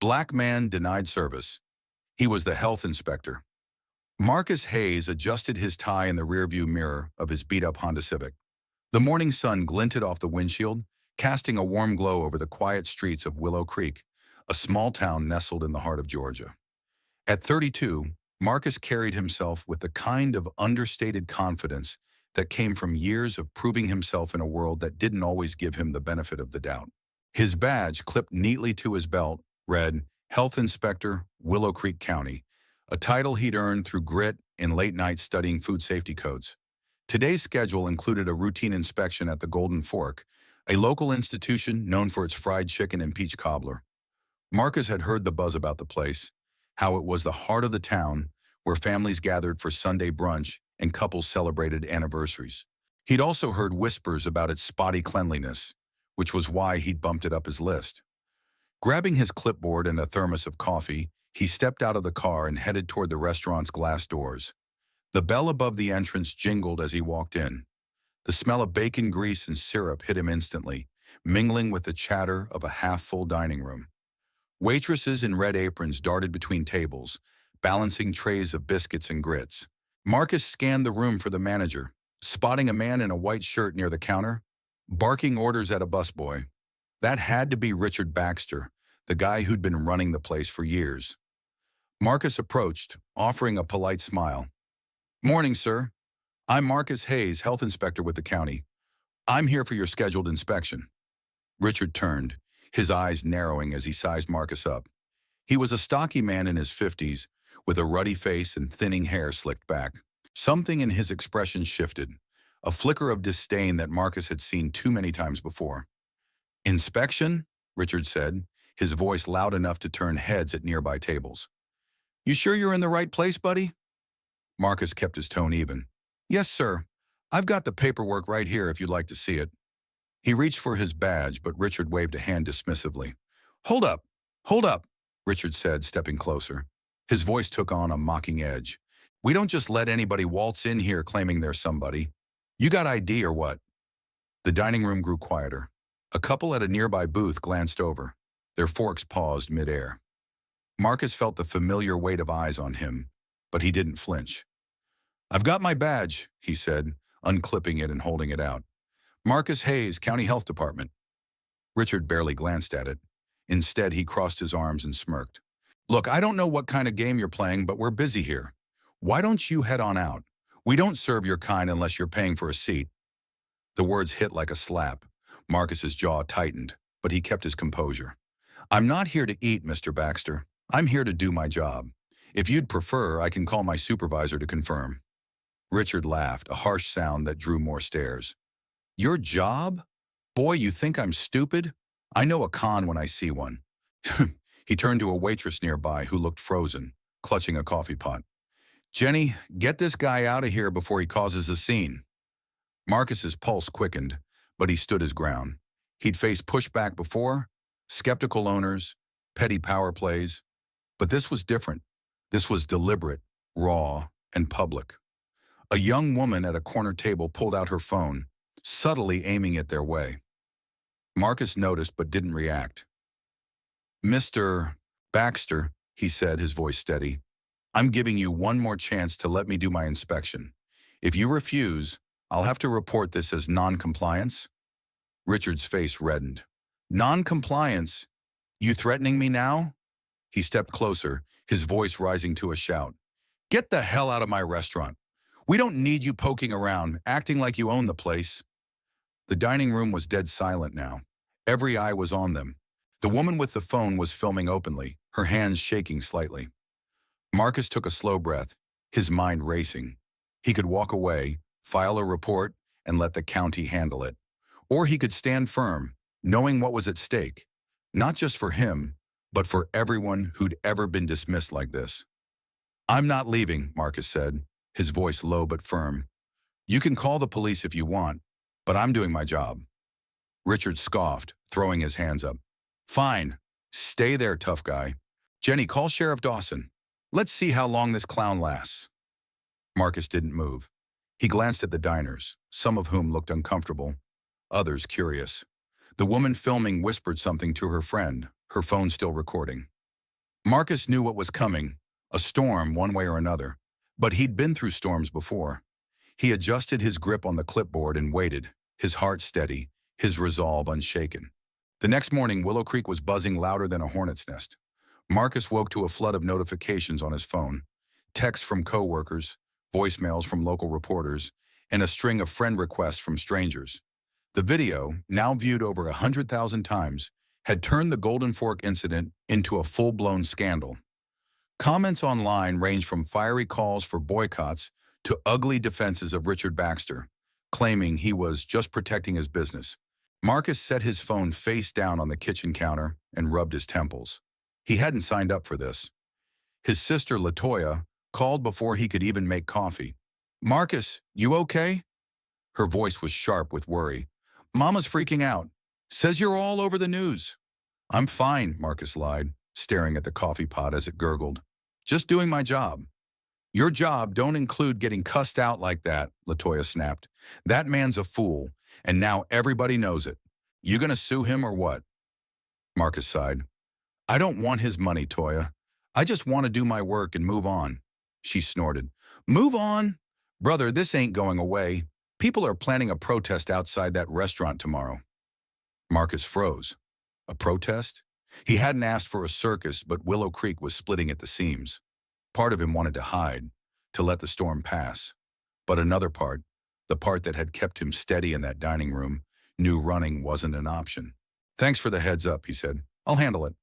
Black man denied service. He was the health inspector. Marcus Hayes adjusted his tie in the rearview mirror of his beat-up Honda Civic. The morning sun glinted off the windshield, casting a warm glow over the quiet streets of Willow Creek, a small town nestled in the heart of Georgia. At 32, Marcus carried himself with the kind of understated confidence that came from years of proving himself in a world that didn't always give him the benefit of the doubt. His badge, clipped neatly to his belt, read, Health Inspector, Willow Creek County, a title he'd earned through grit and late nights studying food safety codes. Today's schedule included a routine inspection at the Golden Fork, a local institution known for its fried chicken and peach cobbler. Marcus had heard the buzz about the place, how it was the heart of the town, where families gathered for Sunday brunch and couples celebrated anniversaries. He'd also heard whispers about its spotty cleanliness, which was why he'd bumped it up his list. Grabbing his clipboard and a thermos of coffee, he stepped out of the car and headed toward the restaurant's glass doors. The bell above the entrance jingled as he walked in. The smell of bacon grease and syrup hit him instantly, mingling with the chatter of a half-full dining room. Waitresses in red aprons darted between tables, balancing trays of biscuits and grits. Marcus scanned the room for the manager, spotting a man in a white shirt near the counter, barking orders at a busboy. That had to be Richard Baxter, the guy who'd been running the place for years. Marcus approached, offering a polite smile. "Morning, sir. I'm Marcus Hayes, health inspector with the county. I'm here for your scheduled inspection." Richard turned, his eyes narrowing as he sized Marcus up. He was a stocky man in his 50s, with a ruddy face and thinning hair slicked back. Something in his expression shifted, a flicker of disdain that Marcus had seen too many times before. "Inspection?" Richard said, his voice loud enough to turn heads at nearby tables. "You sure you're in the right place, buddy?" Marcus kept his tone even. "Yes, sir. I've got the paperwork right here if you'd like to see it." He reached for his badge, but Richard waved a hand dismissively. "Hold up, hold up," Richard said, stepping closer. His voice took on a mocking edge. "We don't just let anybody waltz in here claiming they're somebody. You got ID or what?" The dining room grew quieter. A couple at a nearby booth glanced over. Their forks paused midair. Marcus felt the familiar weight of eyes on him, but he didn't flinch. "I've got my badge," he said, unclipping it and holding it out. "Marcus Hayes, County Health Department." Richard barely glanced at it. Instead, he crossed his arms and smirked. "Look, I don't know what kind of game you're playing, but we're busy here. Why don't you head on out? We don't serve your kind unless you're paying for a seat." The words hit like a slap. Marcus's jaw tightened, but he kept his composure. "I'm not here to eat, Mr. Baxter. I'm here to do my job. If you'd prefer, I can call my supervisor to confirm." Richard laughed, a harsh sound that drew more stares. "Your job? Boy, you think I'm stupid? I know a con when I see one." He turned to a waitress nearby who looked frozen, clutching a coffee pot. "Jenny, get this guy out of here before he causes a scene." Marcus's pulse quickened, but he stood his ground. He'd faced pushback before, skeptical owners, petty power plays. But this was different. This was deliberate, raw, and public. A young woman at a corner table pulled out her phone, subtly aiming it their way. Marcus noticed but didn't react. "Mr. Baxter," he said, his voice steady, "I'm giving you one more chance to let me do my inspection. If you refuse, I'll have to report this as non-compliance." Richard's face reddened. "Non-compliance? You threatening me now?" He stepped closer, his voice rising to a shout. "Get the hell out of my restaurant. We don't need you poking around, acting like you own the place." The dining room was dead silent now. Every eye was on them. The woman with the phone was filming openly, her hands shaking slightly. Marcus took a slow breath, his mind racing. He could walk away, file a report, and let the county handle it. Or he could stand firm, knowing what was at stake, not just for him, but for everyone who'd ever been dismissed like this. "I'm not leaving," Marcus said, his voice low but firm. "You can call the police if you want, but I'm doing my job." Richard scoffed, throwing his hands up. "Fine. Stay there, tough guy. Jenny, call Sheriff Dawson. Let's see how long this clown lasts." Marcus didn't move. He glanced at the diners, some of whom looked uncomfortable, others curious. The woman filming whispered something to her friend, her phone still recording. Marcus knew what was coming, a storm one way or another, but he'd been through storms before. He adjusted his grip on the clipboard and waited, his heart steady, his resolve unshaken. The next morning, Willow Creek was buzzing louder than a hornet's nest. Marcus woke to a flood of notifications on his phone, texts from coworkers, voicemails from local reporters, and a string of friend requests from strangers. The video, now viewed over 100,000 times, had turned the Golden Fork incident into a full-blown scandal. Comments online ranged from fiery calls for boycotts to ugly defenses of Richard Baxter, claiming he was just protecting his business. Marcus set his phone face down on the kitchen counter and rubbed his temples. He hadn't signed up for this. His sister, Latoya, called before he could even make coffee. "Marcus, you okay?" Her voice was sharp with worry. "Mama's freaking out. Says you're all over the news." "I'm fine," Marcus lied, staring at the coffee pot as it gurgled. "Just doing my job." "Your job don't include getting cussed out like that," Latoya snapped. "That man's a fool, and now everybody knows it. You gonna sue him or what?" Marcus sighed. "I don't want his money, Toya. I just want to do my work and move on." She snorted. "Move on? Brother, this ain't going away. People are planning a protest outside that restaurant tomorrow." Marcus froze. A protest? He hadn't asked for a circus, but Willow Creek was splitting at the seams. Part of him wanted to hide, to let the storm pass. But another part, the part that had kept him steady in that dining room, knew running wasn't an option. "Thanks for the heads up," he said. "I'll handle it."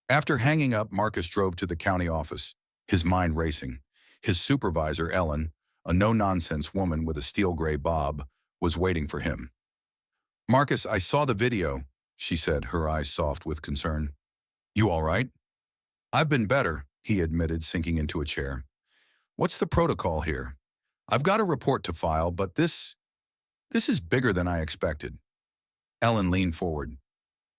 After hanging up, Marcus drove to the county office, his mind racing. His supervisor, Ellen, a no-nonsense woman with a steel gray bob, was waiting for him. "Marcus, I saw the video," she said, her eyes soft with concern. "You all right?" "I've been better," he admitted, sinking into a chair. "What's the protocol here? I've got a report to file, but this is bigger than I expected." Ellen leaned forward.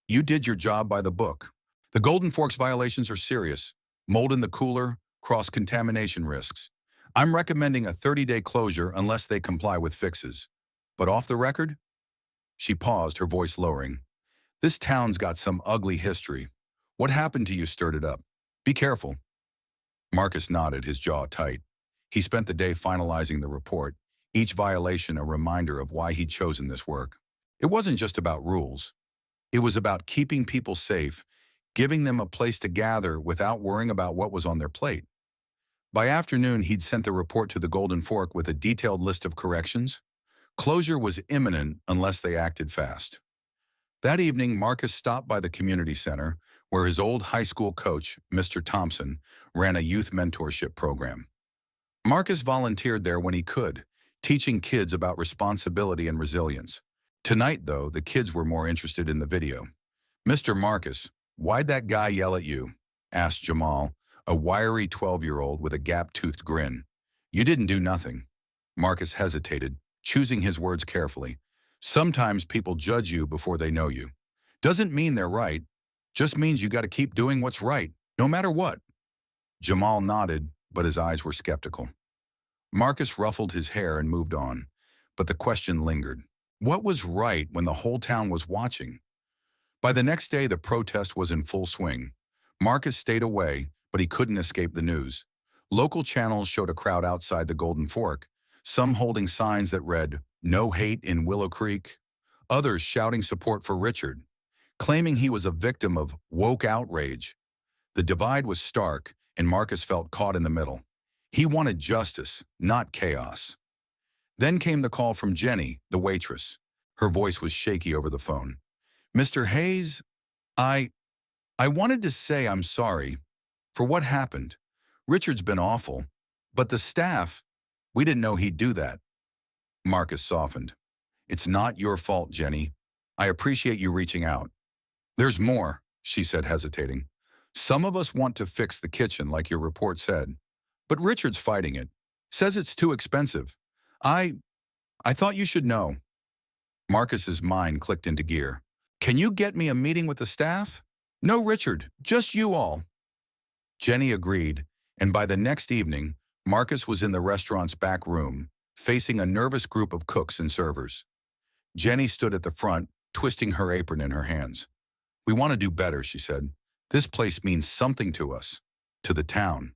"You did your job by the book. The Golden Forks violations are serious. Mold in the cooler, cross-contamination risks. I'm recommending a 30-day closure unless they comply with fixes. But off the record?" She paused, her voice lowering. "This town's got some ugly history. What happened to you stirred it up. Be careful." Marcus nodded, his jaw tight. He spent the day finalizing the report, each violation a reminder of why he'd chosen this work. It wasn't just about rules. It was about keeping people safe, giving them a place to gather without worrying about what was on their plate. By afternoon, he'd sent the report to the Golden Fork with a detailed list of corrections. Closure was imminent unless they acted fast. That evening, Marcus stopped by the community center, where his old high school coach, Mr. Thompson, ran a youth mentorship program. Marcus volunteered there when he could, teaching kids about responsibility and resilience. Tonight, though, the kids were more interested in the video. "Mr. Marcus, why'd that guy yell at you?" asked Jamal, a wiry 12-year-old with a gap-toothed grin. "You didn't do nothing." Marcus hesitated, choosing his words carefully. "Sometimes people judge you before they know you. Doesn't mean they're right. Just means you got to keep doing what's right, no matter what." Jamal nodded, but his eyes were skeptical. Marcus ruffled his hair and moved on, but the question lingered. What was right when the whole town was watching? By the next day, the protest was in full swing. Marcus stayed away, but he couldn't escape the news. Local channels showed a crowd outside the Golden Fork, some holding signs that read, "No hate in Willow Creek," others shouting support for Richard, claiming he was a victim of woke outrage. The divide was stark, and Marcus felt caught in the middle. He wanted justice, not chaos. Then came the call from Jenny, the waitress. Her voice was shaky over the phone. "Mr. Hayes, I wanted to say I'm sorry for what happened. Richard's been awful, but the staff, we didn't know he'd do that." Marcus softened. "It's not your fault, Jenny. I appreciate you reaching out." "There's more," she said, hesitating. "Some of us want to fix the kitchen like your report said, but Richard's fighting it. Says it's too expensive. I thought you should know." Marcus's mind clicked into gear. "Can you get me a meeting with the staff? No Richard, just you all." Jenny agreed, and by the next evening, Marcus was in the restaurant's back room, facing a nervous group of cooks and servers. Jenny stood at the front, twisting her apron in her hands. "We want to do better," she said. This place means something to us, to the town.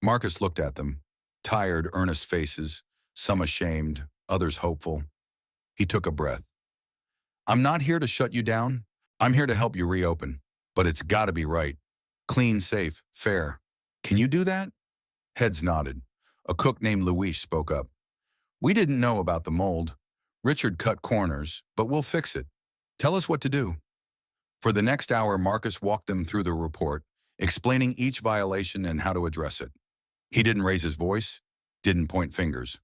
Marcus looked at them, tired, earnest faces, some ashamed, others hopeful. He took a breath. I'm not here to shut you down. I'm here to help you reopen. But it's gotta be right. Clean, safe, fair. Can you do that? Heads nodded. A cook named Luis spoke up. We didn't know about the mold. Richard cut corners, but we'll fix it. Tell us what to do. For the next hour, Marcus walked them through the report, explaining each violation and how to address it. He didn't raise his voice, didn't point fingers.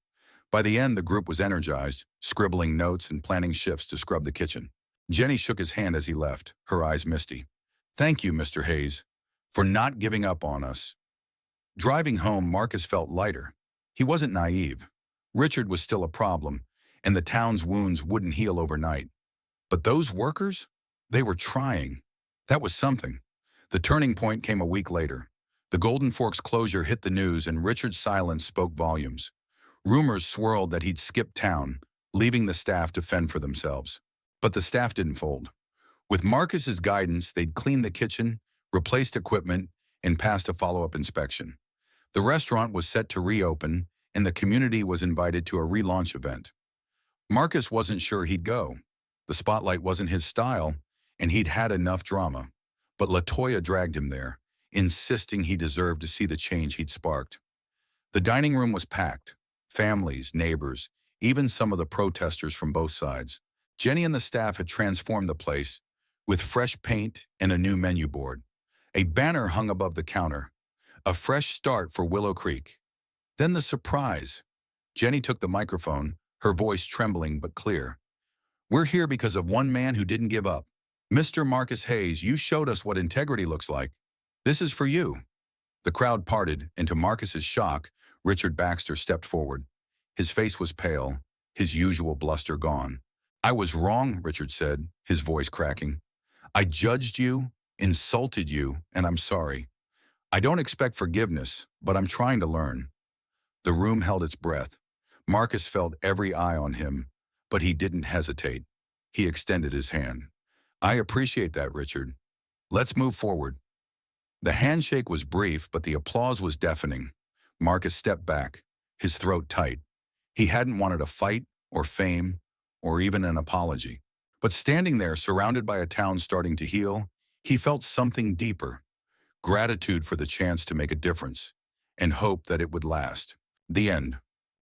By the end, the group was energized, scribbling notes and planning shifts to scrub the kitchen. Jenny shook his hand as he left, her eyes misty. Thank you, Mr. Hayes, for not giving up on us. Driving home, Marcus felt lighter. He wasn't naive. Richard was still a problem, and the town's wounds wouldn't heal overnight. But those workers? They were trying. That was something. The turning point came a week later. The Golden Forks closure hit the news, and Richard's silence spoke volumes. Rumors swirled that he'd skipped town, leaving the staff to fend for themselves. But the staff didn't fold. With Marcus's guidance, they'd cleaned the kitchen, replaced equipment, and passed a follow-up inspection. The restaurant was set to reopen, and the community was invited to a relaunch event. Marcus wasn't sure he'd go. The spotlight wasn't his style, and he'd had enough drama. But LaToya dragged him there, insisting he deserved to see the change he'd sparked. The dining room was packed. Families, neighbors, even some of the protesters from both sides. Jenny and the staff had transformed the place with fresh paint and a new menu board. A banner hung above the counter. A fresh start for Willow Creek. Then the surprise. Jenny took the microphone, her voice trembling but clear. We're here because of one man who didn't give up. Mr. Marcus Hayes, you showed us what integrity looks like. This is for you. The crowd parted, and to Marcus's shock, Richard Baxter stepped forward. His face was pale, his usual bluster gone. I was wrong, Richard said, his voice cracking. I judged you, insulted you, and I'm sorry. I don't expect forgiveness, but I'm trying to learn. The room held its breath. Marcus felt every eye on him, but he didn't hesitate. He extended his hand. I appreciate that, Richard. Let's move forward. The handshake was brief, but the applause was deafening. Marcus stepped back, his throat tight. He hadn't wanted a fight or fame or even an apology. But standing there, surrounded by a town starting to heal, he felt something deeper. Gratitude for the chance to make a difference, and hope that it would last. The end.